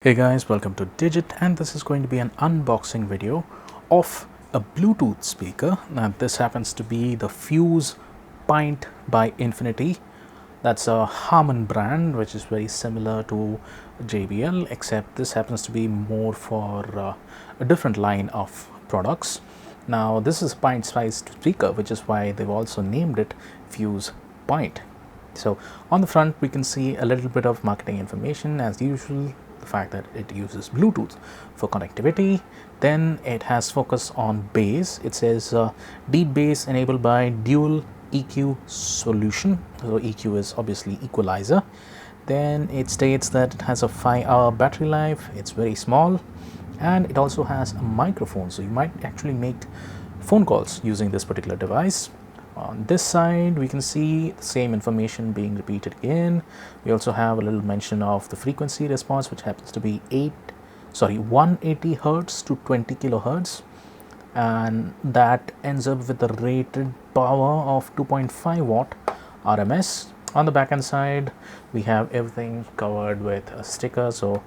Hey guys, welcome to Digit, and this is going to be an unboxing video of a Bluetooth speaker. Now this happens to be the Fuse Pint by Infinity. That's a Harman brand which is very similar to JBL, except this happens to be more for a different line of products. Now this is a pint sized speaker, which is why they've also named it Fuse Pint. So on the front we can see a little bit of marketing information as usual, the fact that it uses Bluetooth for connectivity. Then it has focus on bass. It says deep bass enabled by dual EQ solution. So EQ is obviously equalizer. Then it states that it has a 5-hour battery life. It's very small, and it also has a microphone, so you might actually make phone calls using this particular device. On this side we can see the same information being repeated again. We also have a little mention of the frequency response, which happens to be 180 hertz to 20 kilohertz, and that ends up with a rated power of 2.5 watt RMS. On the back end side we have everything covered with a sticker, so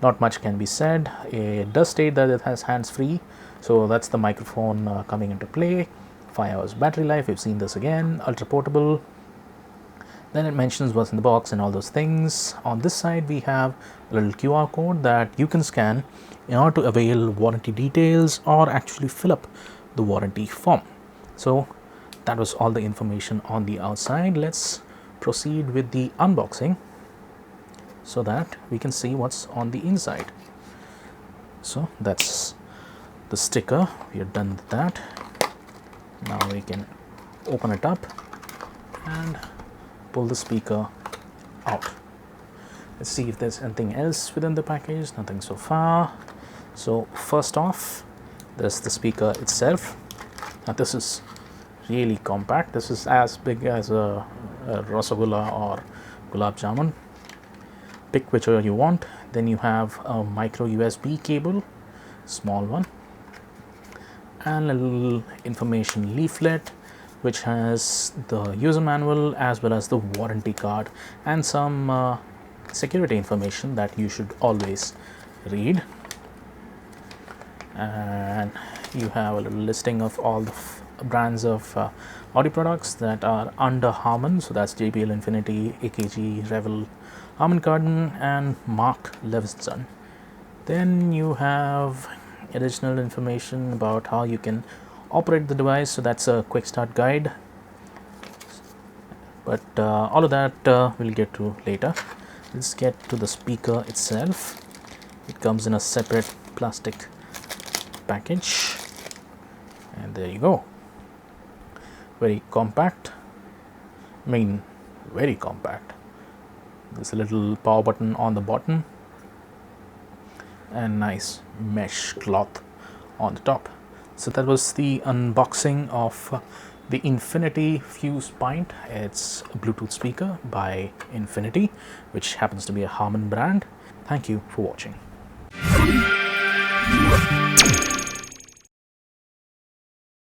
not much can be said. It does state that it has hands-free, so that's the microphone coming into play. 5 hours battery life, we've seen this again. Ultra portable. Then it mentions what's in the box and all those things. On this side we have a little QR code that you can scan in order to avail warranty details or actually fill up the warranty form. So that was all the information on the outside. Let's proceed with the unboxing so that we can see what's on the inside. So that's the sticker. We are done with that. Now we can open it up and pull the speaker out. Let's see if there's anything else within the package. Nothing so far. So first off, there's the speaker itself. Now this is really compact. This is as big as a Rasgulla or Gulab Jamun. Pick whichever you want. Then you have a micro USB cable, small one, and a little information leaflet which has the user manual as well as the warranty card and some security information that you should always read. And you have a little listing of all the brands of audio products that are under Harman. So that's JBL, Infinity, AKG, Revell, Harman Kardon, and Mark Levinson. Then you have additional information about how you can operate the device, so that's a quick start guide, but all of that we'll get to later. Let's get to the speaker itself. It comes in a separate plastic package, and there you go. Very compact. Very compact. There's a little power button on the bottom and nice mesh cloth on the top. So that was the unboxing of the Infinity Fuse Pint. It's a Bluetooth speaker by Infinity, which happens to be a Harman brand. Thank you for watching.